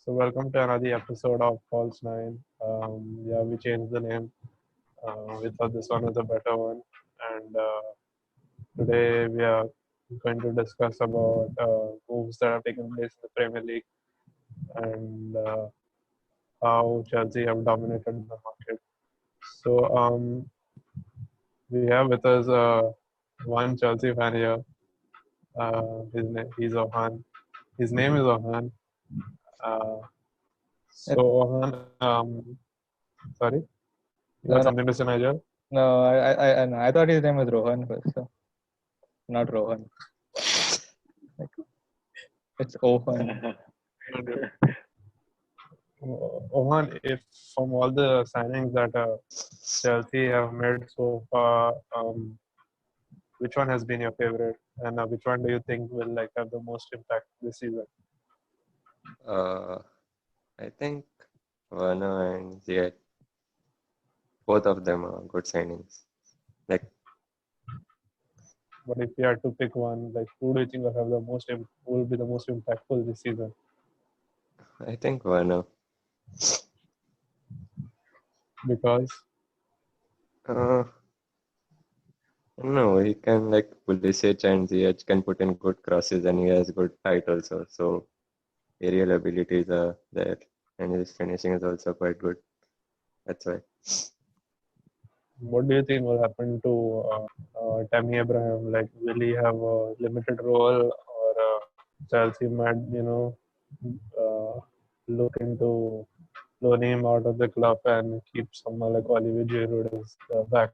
So welcome to another episode of False Nine. Yeah, we changed the name. We thought this one was a better one, and today we are going to discuss about moves that have taken place in the Premier League and how Chelsea have dominated the market. So we have with us one Chelsea fan here. He's Ohan. His name is Ohan. Uh, so Ohan, sorry, you got No, no, something to say, Nigel? no. I thought his name was Rohan first, so not Rohan. Like, it's Ohan. Oman, if from all the signings that Chelsea have made so far, which one has been your favorite, and which one do you think will like have the most impact this season? Uh, I think Werner and Ziyech, both of them are good signings. Like, But if you had to pick one, like who do you think will have the most who will be the most impactful this season? I think Werner. Because Uh, no, he can like Pulisic and Ziyech can put in good crosses and he has good height also. So aerial abilities are there and his finishing is also quite good. That's why. what do you think will happen to Tammy Abraham? Like, will he have a limited role, or Chelsea might, look into loaning him out of the club and keep someone like Olivier Giroud as back?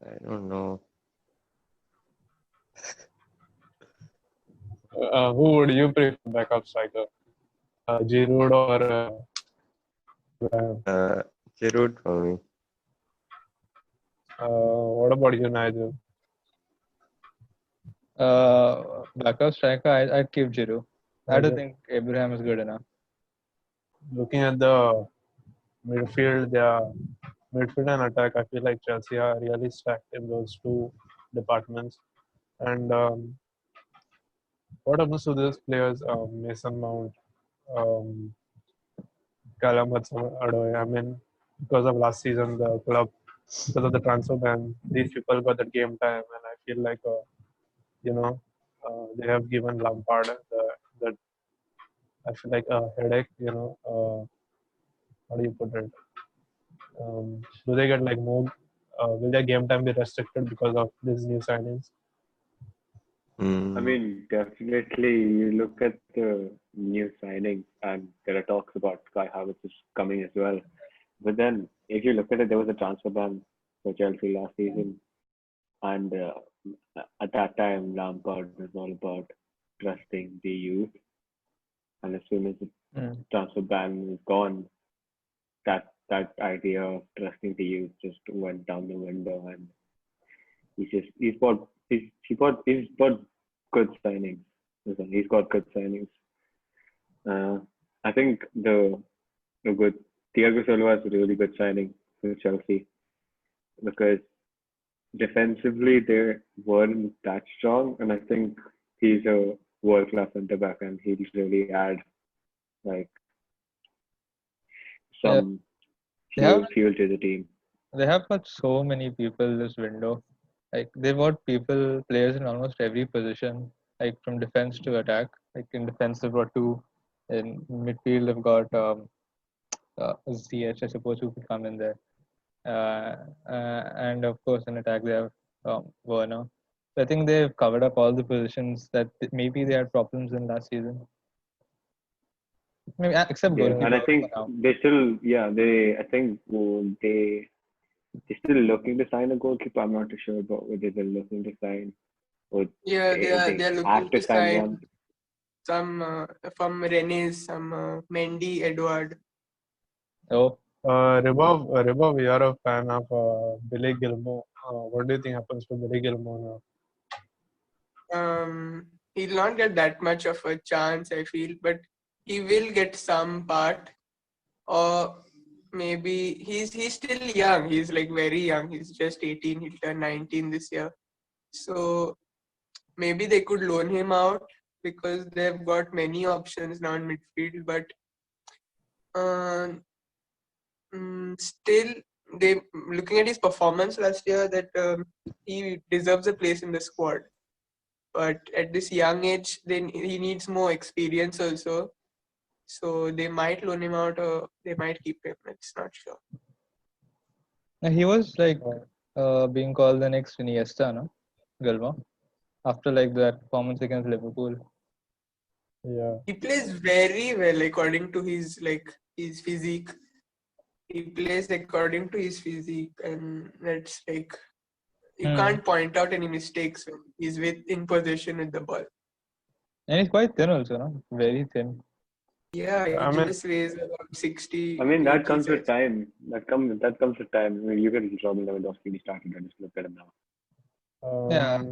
I don't know. Who would you prefer backup striker? Giroud or Abraham? Giroud for me. What about you, Nigel? Backup striker, I'd keep Giroud. I don't Nigel? think Abraham is good enough. Looking at the midfield, midfield and attack, I feel like Chelsea are really stacked in those two departments. And what happens to these players, Mason Mount, um, Callum Hudson-Odoi? I mean, because of last season, the club, because of the transfer ban, these people got the game time, and I feel like, they have given Lampard the I feel like a headache. How do you put it? Do they get like more? Will their game time be restricted because of these new signings? Hmm. I mean, definitely you look at the new signings and there are talks about Kai Havertz is coming as well. But then if you look at it, there was a transfer ban for Chelsea last season. And at that time, Lampard was all about trusting the youth. And as soon as the Mm. transfer ban was gone, that idea of trusting the youth just went down the window. And he's bought good signings. Listen, he's got good signings. I think the good Thiago Silva is a really good signing for Chelsea because defensively they weren't that strong, and I think he's a world class centre back, and he'll really add like Yeah, some they have fuel to the team. got so many people this window. Like they've got players in almost every position, like from defense to attack. Like in defense, they've got two. In midfield, they've got Ziyech, I suppose, who could come in there. And of course, in attack, they have Werner. So I think they've covered up all the positions that maybe they had problems in last season. Maybe except Yeah, and goalkeeper I think for now. I think they're still looking to sign a goalkeeper. I'm not too sure about whether they're looking to sign or Yeah, they they are looking have to to sign sign one. some from Rennes, some Mendy, Edward. Oh, Ribov, you're a fan of Billy Gilmore. What do you think happens to Billy Gilmore now? He'll not get that much of a chance, I feel, but he will get some part. Or maybe he's still young. He's like very young. He's just 18. He'll turn 19 this year. So maybe they could loan him out because they've got many options now in midfield, but uh, still, they looking at his performance last year, that he deserves a place in the squad. But at this young age, then he needs more experience also. So they might loan him out, or they might keep him. It's not sure. He was like being called the next Iniesta, no? Galva. After like that performance against Liverpool. Yeah. He plays very well according to his physique. He plays according to his physique, and that's like you can't point out any mistakes when he's in position with the ball. And he's quite thin also, no? Very thin. Yeah, he I mean- just weighs about 60. I mean, that 80 comes with size. time. That comes with time. I mean, you can Robin Lewandowski. He started. I just look at him now. Yeah.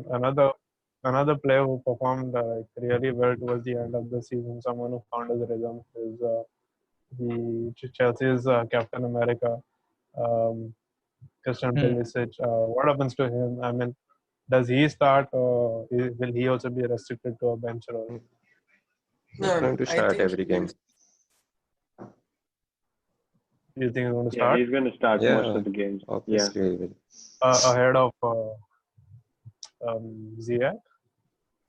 Another player who performed like really well towards the end of the season, someone who found his rhythm, is the Chelsea's Captain America, Christian Pulisic. What happens to him? I mean, does he start, or will he also be restricted to a bench role? He's No, going to I start think every game. Do you think he's going to Yeah, start he's going to start Yeah, most of the games. Yeah. Obviously, he will. ahead of Ziyech?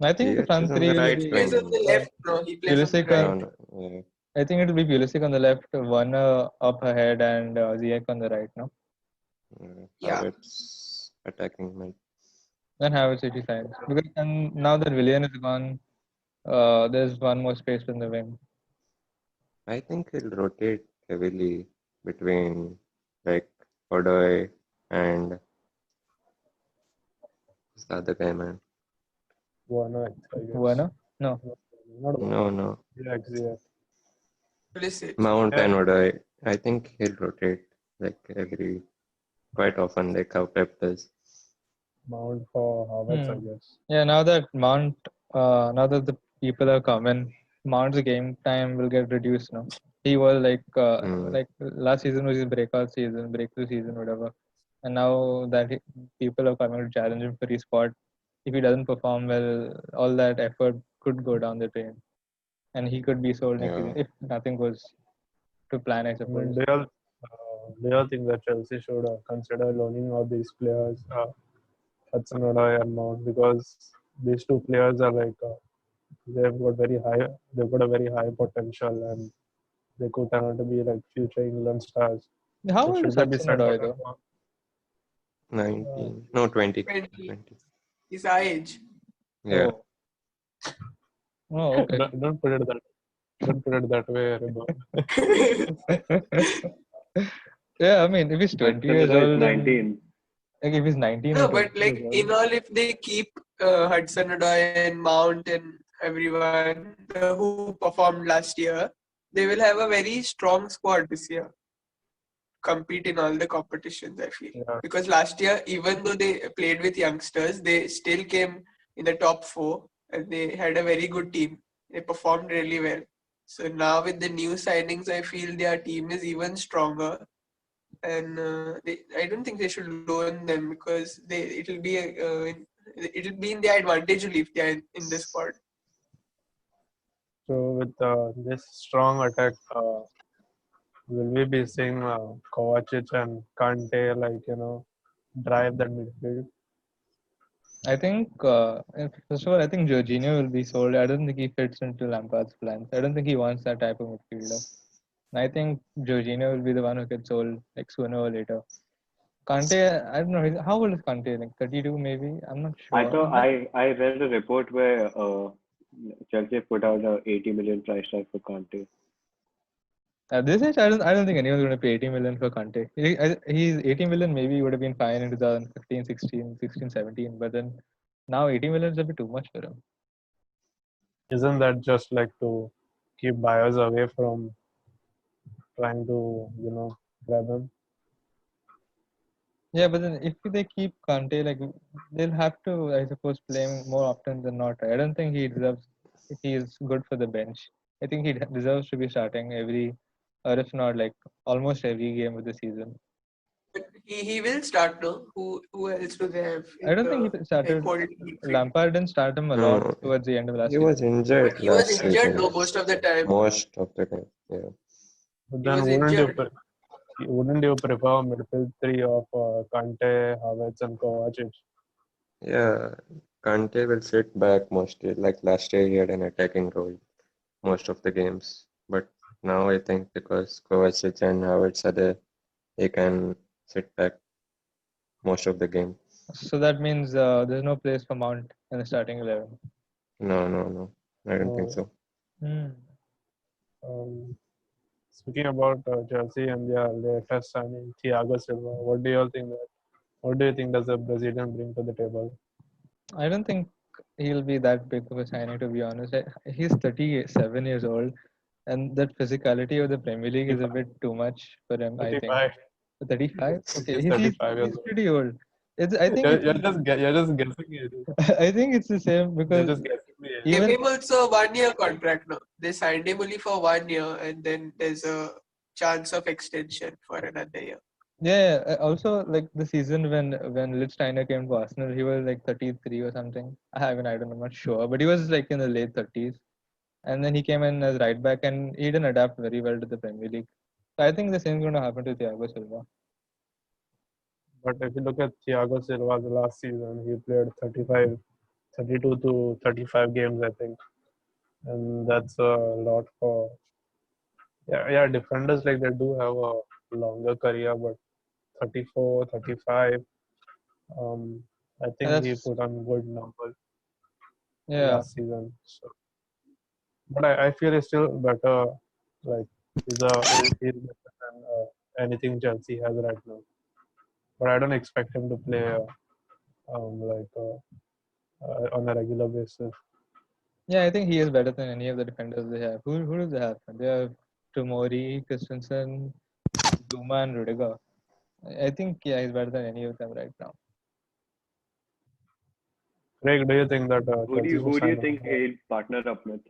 I think the Ziyech front is on three the will right he plays be on the left. No, he plays on the Pulisic right. No, yeah. I think it will be Pulisic on the left, Werner up ahead, and Ziyech on the right, no? Yeah. Havertz attacking mid. Then Havertz if he signs. Because and now that Willian is gone, there's one more space in the wing. I think he'll rotate heavily between like Odoi and who's the other guy, man. Werner, I guess. Werner? No. Not Werner. No. Ziyech. Pulisic. Mount Yeah. and Odoi. I think he'll rotate like quite often, like how Pep does. Mount for Havertz, I guess. Yeah, now that now that the people are coming, Mount's game time will get reduced now. He was like last season was his breakout season, breakthrough season, whatever. And now that people are coming to challenge him for his spot, if he doesn't perform well, all that effort could go down the drain, and he could be sold next season if nothing goes to plan, I I mean, suppose. do you think that Chelsea should consider loaning out these players, Hudson Odoi and Mount, because these two players are like they've got a very high potential, and they could turn out to be like future England stars. How So old should is they be Hudson sent Odoi out though? on 19. No, 20. 20. 20. His age. Yeah. Oh, okay. Don't put it that way, Reba. Yeah, I mean, if he's 20 years Hudson-Odoi is old, then 19. like if he's 19 No, or but 20 like years in old, all, if they keep Hudson Odoi and Mount and everyone who performed last year, they will have a very strong squad this year. Compete in all the competitions, I feel. Yeah. Because last year, even though they played with youngsters, they still came in the top 4 and they had a very good team. They performed really well. So now with the new signings, I feel their team is even stronger. And I don't think they should loan them because it'll be in their advantage to leave they are in the squad. So with this strong attack, will we be seeing Kovacic and Kante drive that midfield? I think first of all, I think Jorginho will be sold. I don't think he fits into Lampard's plans. I don't think he wants that type of midfielder. And I think Jorginho will be the one who gets sold like sooner or later. Kante, I don't know. How old is Kante? Like 32 maybe? I'm not sure. I read a report where Chelsea put out a 80 million price tag for Kante. At this age, I don't think anyone's going to pay 80 million for Kante. He's 80 million maybe would have been fine in 2015, 16, 17. But then now 80 million is a bit too much for him. Isn't that just like to keep buyers away from trying to grab him? Yeah, but then if they keep Kante, like they'll have to, I suppose, play him more often than not. I don't think he deserves. He is good for the bench. I think he deserves to be starting every, or if not, like almost every game of the season. But he will start, no? Who else do they have? I don't think he started. Lampard didn't start him a lot No, towards the end of last he season. was injured But he was last injured, season. no, most of the time. Most of the time, yeah. But He then was wouldn't you injured. wouldn't you prefer midfield three of Kante, Havertz, and Kovacic? Yeah, Kante will sit back mostly. Like last year, he had an attacking role most of the games. But now I think because Kovacic and Havertz are there, he can sit back most of the game. So that means there's no place for Mount in the starting 11. No. I don't think No. so. Hmm. Speaking about Chelsea and their latest signing, Thiago Silva, what do you all think that? What do you think does the Brazilian bring to the table? I don't think he'll be that big of a signing, to be honest. He's 37 years old, and that physicality of the Premier League is a bit too much for him, I think. 35. 35? Okay, He's he's 35 years he's old. pretty old. I think You're just guessing it. I think it's the same You're because just guessing the age. Give even him also 1 year contract now. They signed him only for 1 year, and then there's a chance of extension for another year. yeah, also like the season when Lichtsteiner came to Arsenal, he was like 33 or something. I don't know, I'm not sure, but he was like in the late 30s, and then he came in as right back, and he didn't adapt very well to the Premier League. So I think the same is going to happen to Thiago Silva. But if you look at Thiago Silva's last season, he played 32 to 35 games, I think. And that's a lot for. Yeah, defenders like they do have a longer career, but 34, 35. I And think he that's put on good numbers yeah, last season. So, but I feel he's still better. Like he's better than anything Chelsea has right now. But I don't expect him to play on a regular basis. yeah. I think he is better than any of the defenders they have. Who do they have? They have Tomori, Christensen, Zuma, and Rudiger. I think yeah, he's better than any of them right now. Craig, do you think that Chelsea should Who do you sign think he'll partner up with?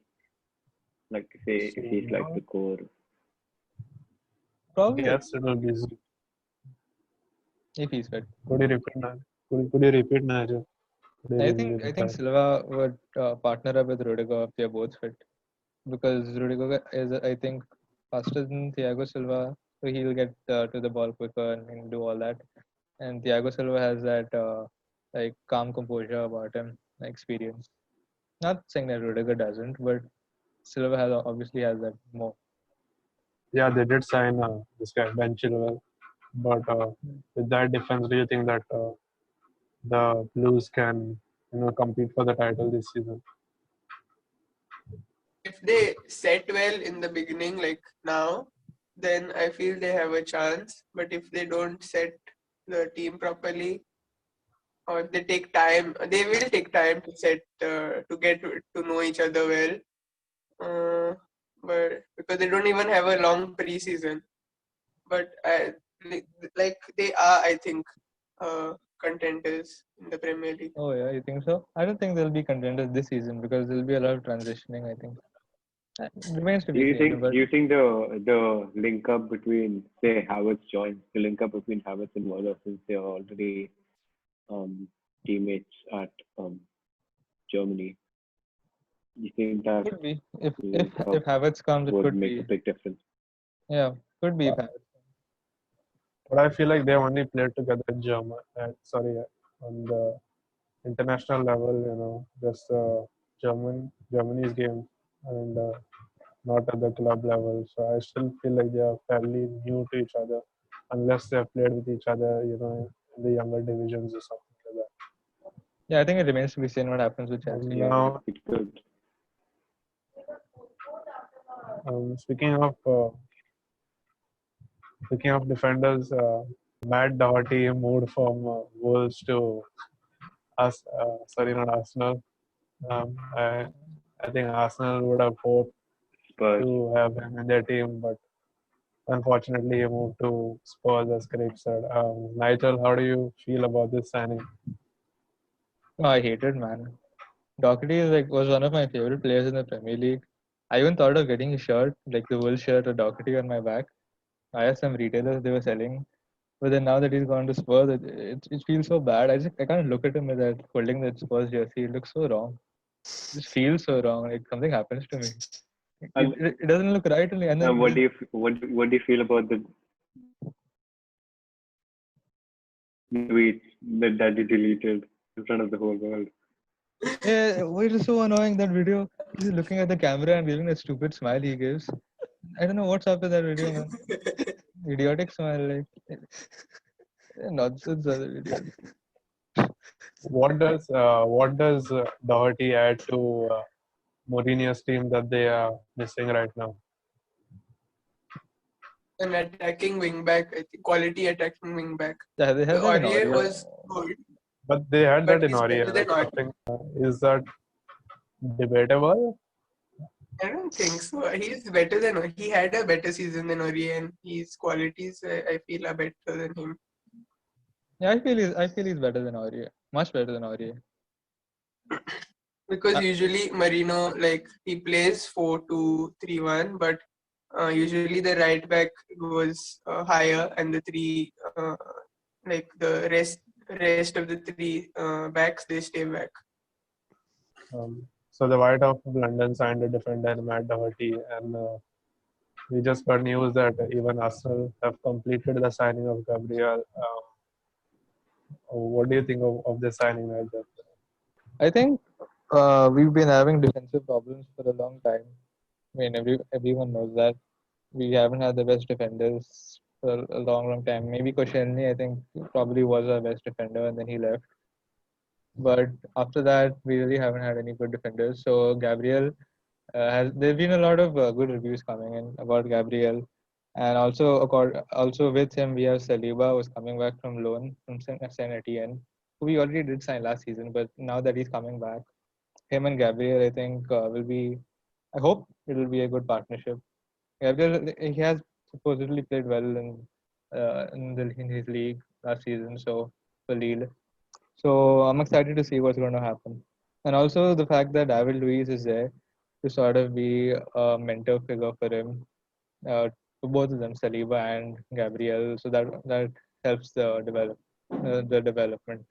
Like say if he's like the core. Probably Yes, it will be. if he's fit. Could you repeat that? Could you repeat, Nigel? Could you I repeat think that? Silva would partner up with Rudiger if they're both fit, because Rudiger is I think faster than Thiago Silva, so he'll get to the ball quicker and do all that. And Thiago Silva has that like calm composure about him, experience. Not saying that Rudiger doesn't, but Silva has obviously has that more. Yeah, they did sign this guy Ben Chilwell, but with that defense, do you think that the Blues can compete for the title this season? If they set well in the beginning, like now, then I feel they have a chance. But if they don't set the team properly, or if they take time, they will take time to set to get to know each other well. But because they don't even have a long preseason, but like they are, I think, contenders in the Premier League. Oh yeah, you think so? I don't think they'll be contenders this season because there'll be a lot of transitioning. I think remains to Do be you seen. think But the link up between say Havertz joins the link up between Havertz and Werner since they're already teammates at Germany? Do you think that could be if link up if Havertz comes, it would could make be. a big difference? Yeah, could be if Havertz. But I feel like they only played together in on the international level. Just Germany's game and not at the club level. So I still feel like they are fairly new to each other, unless they have played with each other, in the younger divisions or something like that. Yeah, I think it remains to be seen what happens with Chelsea. Yeah, Now, it could. speaking of defenders, Matt Doherty moved from Wolves to not Arsenal. I think Arsenal would have hoped Spurs. to have him in their team, but unfortunately, he moved to Spurs, as Craig said. Nigel, how do you feel about this signing? No, I hate it, man. Doherty is was one of my favorite players in the Premier League. I even thought of getting a shirt, like the wool shirt or Doherty on my back. I had some retailers they were selling. But then now that he's gone to Spurs, it feels so bad. I can't look at him with that holding that Spurs jersey. It looks so wrong. It just feels so wrong. Like something happens to me. And It doesn't look right to me. And then what do you feel about the tweet that you deleted in front of the whole world? yeah, it is so annoying that video. He's looking at the camera and giving that stupid smile he gives. I don't know what's up with that video, man. Idiotic smile, like nonsense. Other videos. What does Doherty add to Mourinho's team that they are missing right now? An attacking wing back, I think quality attacking wing back. Yeah, they have that in Aurier Aurier. was good, But they had but that in he's better Aurier. than Like Aurier. something is that debatable? I don't think so. He's better than he had a better season than Aurier, and his qualities I feel are better than him. Yeah, I feel he's better than Aurier. Much better than Aurier. Because Uh, usually Marino, like, he plays 4-2-3-1, but usually the right back goes higher, and the three like the rest of the three backs, they stay back. So the White House of London signed a defender, Matt Doherty, and we just got news that even Arsenal have completed the signing of Gabriel. What do you think of the signing, Nigel? I think we've been having defensive problems for a long time. I mean, everyone knows that. We haven't had the best defenders for a long time. Maybe Koscielny, I think, probably was our best defender, and then he left. But after that, we really haven't had any good defenders. So Gabriel has. There's been a lot of good reviews coming in about Gabriel, and also with him we have Saliba, who's coming back from loan from Saint Etienne, who we already did sign last season. But now that he's coming back, him and Gabriel, I think, will be. I hope it will be a good partnership. Gabriel, he has supposedly played well in his league last season, so for Lille. So I'm excited to see what's going to happen, and also the fact that David Luiz is there to sort of be a mentor figure for him, for both of them, Saliba and Gabriel. So that helps the development.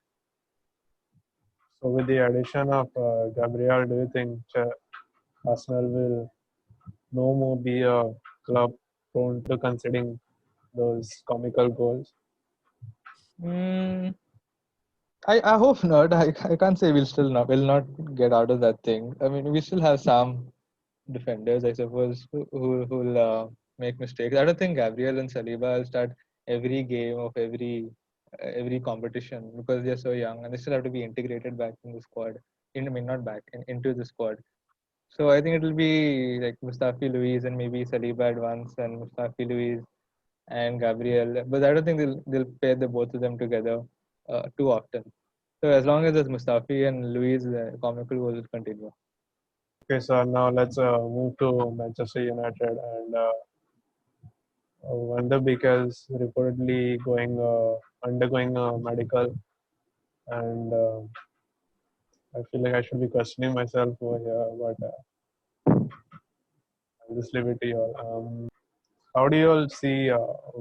So with the addition of Gabriel, do you think Arsenal will no more be a club prone to conceding those comical goals? Mm, I hope not. I can't say will not get out of that thing. I mean, we still have some defenders, I suppose, who'll make mistakes. I don't think Gabriel and Saliba will start every game of every competition because they're so young and they still have to be integrated back in the squad. I mean, not back into the squad. So I think it'll be like Mustafi Luiz and maybe Saliba at once and Mustafi Luiz and Gabriel. But I don't think they'll pair the both of them together too often. So as long as there's Mustafi and Luiz, comical goals will continue. Okay, so now let's move to Manchester United, and Van de Beek is reportedly undergoing a medical, and I feel like I should be questioning myself over here, but I'll just leave it to you all. How do you all see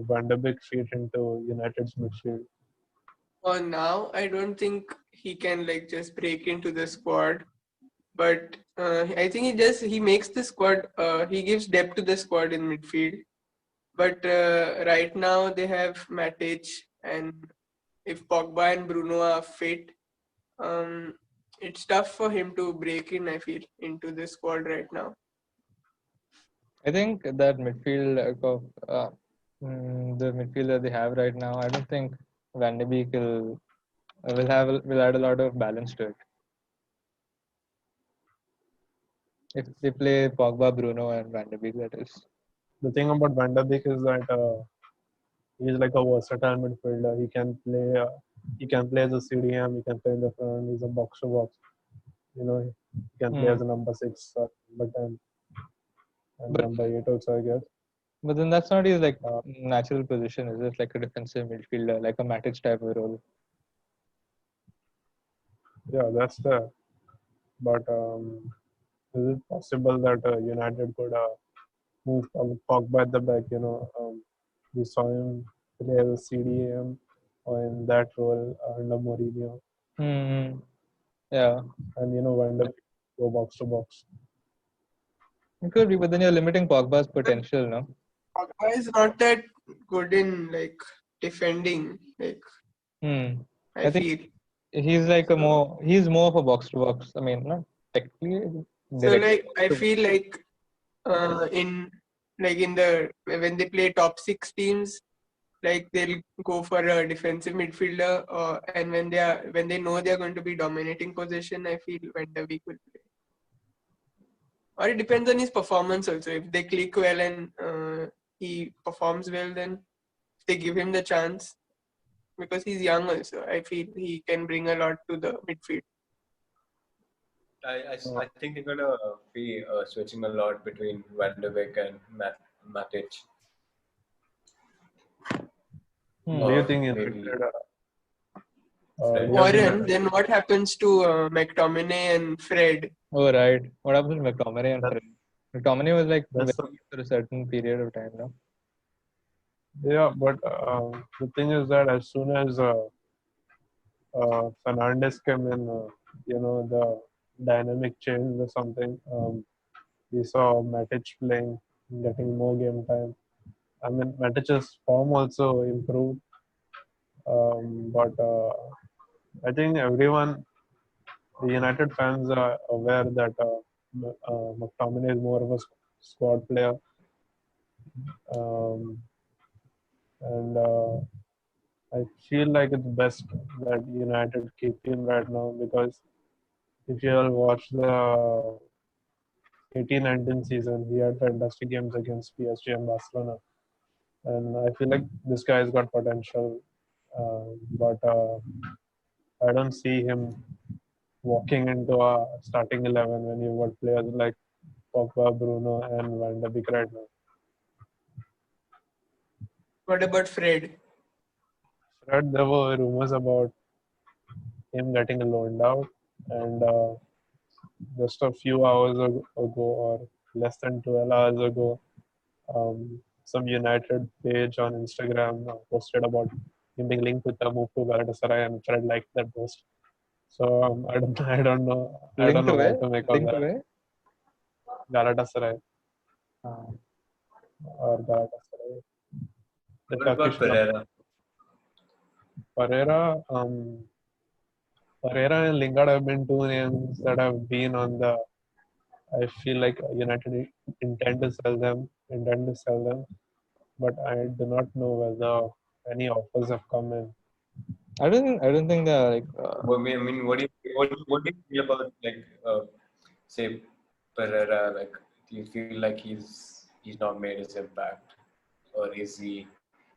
Van de Beek fit into United's midfield? For now, I don't think he can like just break into the squad, but I think he makes the squad. He gives depth to the squad in midfield. But right now they have Matic, and if Pogba and Bruno are fit, um, it's tough for him to break in. I feel into the squad right now. I think that midfield the midfield that they have right now, I don't think Van de Beek will add a lot of balance to it. If they play Pogba, Bruno, and Van de Beek, that is. The thing about Van de Beek is that he's like a versatile midfielder. He can play as a CDM. He can play in the front. He's a box to box. He can play as a number 6, but then and But number 8 also, I guess. but then that's not his like Uh, natural position, is it? Like a defensive midfielder, like a Matic type of role. yeah, that's there. But is it possible that United could move Pogba at the back? We saw him play as a CDM or in that role under Mourinho, Hmm. Yeah, and Van der Beek go box to box. it could be, but then you're limiting Pogba's potential, no? Pogba is not that good in like defending. Like Hmm. I I think feel. he's like he's more of a box to box. I mean, not technically, So directly. like I feel like in the when they play top 6 teams, like they'll go for a defensive midfielder, and when they know they're going to be dominating possession, I feel Van der Beek will play. Or it depends on his performance also. If they click well and he performs well, then if they give him the chance, because he's young also, I feel he can bring a lot to the midfield. I think they're gonna be switching a lot between Van de Beek and Matic. Hmm. Do you Or think maybe United? Fred. Do you think Warren, then what happens to McTominay and Fred? Oh right. What happens with McTominay and That- Fred? McTominay was like that's very for a certain period of time, no? Yeah, but the thing is that as soon as Fernandes came in, the dynamic changed or something. We saw Matic playing, getting more game time. I mean, Matic's form also improved, but I think everyone, the United fans, are aware that McTominay is more of a squad player, um, and I feel like it's best that United keep him right now because if you all watch the 18-19 season, he had fantastic games against PSG and Barcelona, and I feel like this guy's got potential, but I don't see him walking into a starting 11 when you've got players like Pogba, Bruno, and Van de Beek right now. What about Fred? Fred, there were rumors about him getting loaned out, and just a few hours ago, or less than 12 hours ago, some United page on Instagram posted about him being linked with a move to Galatasaray, and Fred liked that post. So I don't know, Link to what where? to make of Link to that. where? Galatasaray Uh, or Galatasaray. The What about Turkish club. Pereira? Pereira and Lingard have been two names that have been on the. I feel like United intend to sell them, but I do not know whether any offers have come in. I don't think they're like I mean, what do you feel about say Pereira? Like, do you feel like he's not made his impact, or is he?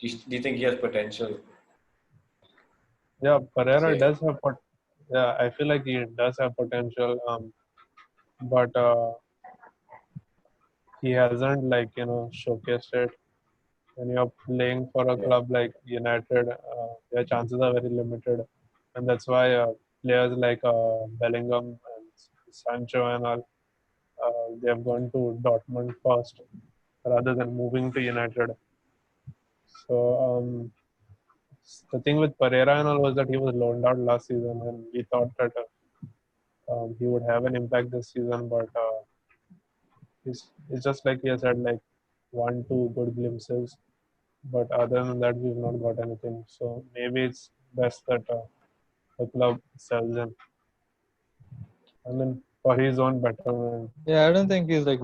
Do you think he has potential? Yeah, Pereira Say, does have yeah, I feel like he does have potential, but he hasn't showcased it. When you're playing for a yeah. club like United, your chances are very limited, and that's why players like Bellingham and Sancho and all they have gone to Dortmund first rather than moving to United. So the thing with Pereira and all was that he was loaned out last season, and we thought that he would have an impact this season, but it's just like he has had like 1-2 good glimpses, but other than that, we've not got anything. So maybe it's best that the club sells him. I mean, for his own betterment. yeah, I don't think he's like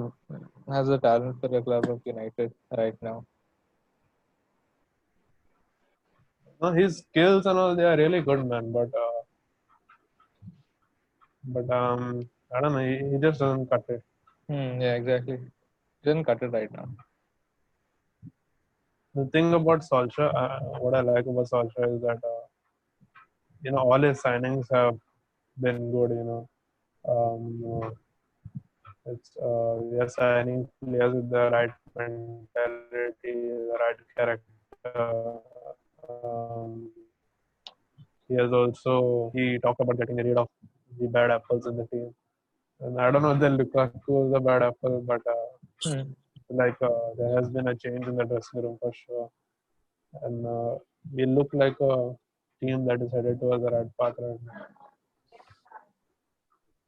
has the talent for the club of United right now. No, his skills and all they are really good, man. But I don't know. He just doesn't cut it. Yeah, exactly. Doesn't cut it right now. The thing about Solskjaer, what I like about Solskjaer is that all his signings have been good. We are signing players with the right mentality, the right character. Um, he talked about getting rid of the bad apples in the team. And I don't know if Lukaku is a bad apple, but Hmm. there has been a change in the dressing room for sure. and we look like a team that is headed towards the right path right now.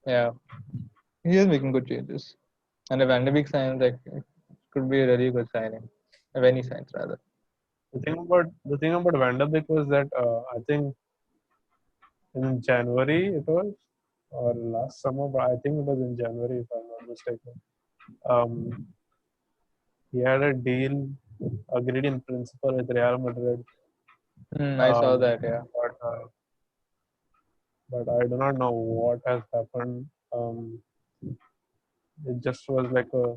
Yeah, he is making good changes. And if Van de Beek signs, like, it could be a really good signing. If any signs, rather. The thing about Van der Beek was that I think in January it was, or last summer, but I think it was in January if I'm not mistaken. He had a deal agreed in principle with Real Madrid. I saw Um, that, yeah. but I do not know what has happened. It just was like a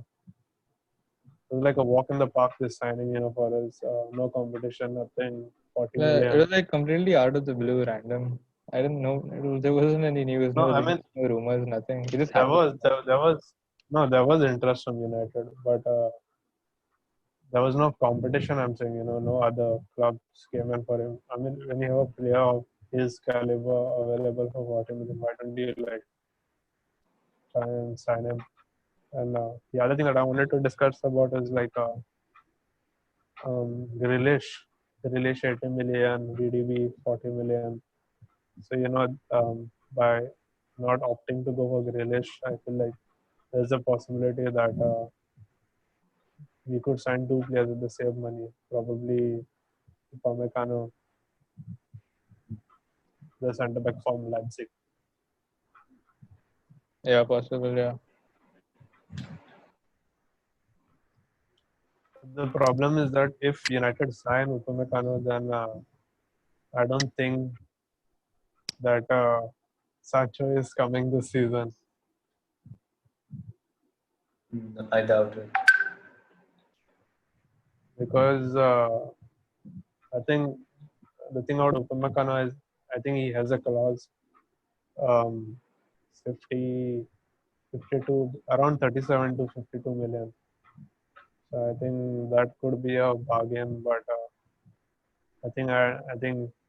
walk in the park. This signing, for us, no competition, nothing. 40 Yeah, it million. was like completely out of the blue, random. I didn't know. There wasn't any news, No, no I leaks, mean no rumors, nothing. It just there happened. was interest from United, but there was no competition. I'm saying, no other clubs came in for him. I mean, when you have a player of his caliber available for 40 million, why don't you like try and sign him? And the other thing that I wanted to discuss about is like Grealish 80 million, VDB 40 million. So by not opting to go for Grealish, I feel like there's a possibility that we could sign two players with the same money. Probably Upamecano, the centre back from Leipzig. Yeah, possible, yeah. The problem is that if United sign Upamecano, then I don't think that Sancho is coming this season. I doubt it. Because I think the thing about Upamecano is I think he has a clause 50, 52, around 37 to 52 million. So I think that could be a bargain, but I think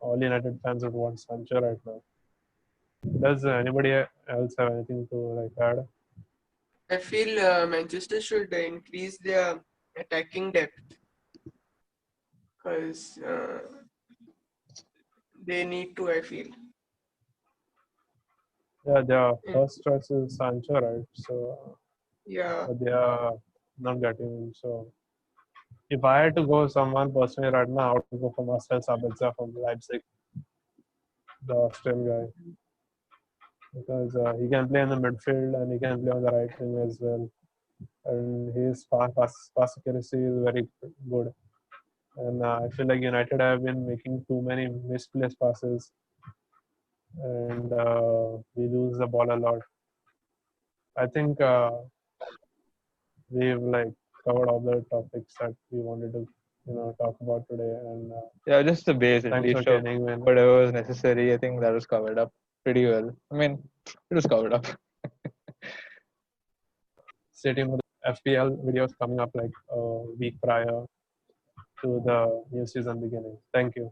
all United fans would want Sancho right now. Does anybody else have anything to like add? I feel Manchester should increase their attacking depth because they need to. I feel. Yeah, their first choice is Sancho, right? So Yeah. but they are not getting him. So if I had to go someone personally right now, I would go for Marcel Sabitzer from Leipzig, the Austrian guy, because he can play in the midfield and he can play on the right wing as well. And his pass accuracy is very good. And I feel like United have been making too many misplaced passes, and we lose the ball a lot. I think we've like covered all the topics that we wanted to, talk about today. And Yeah, just the base at thanks least. for So tuning in. whatever was necessary, I think that was covered up pretty well. I mean, it was covered up. Stay tuned for the FPL videos coming up like a week prior to the new season beginning. Thank you.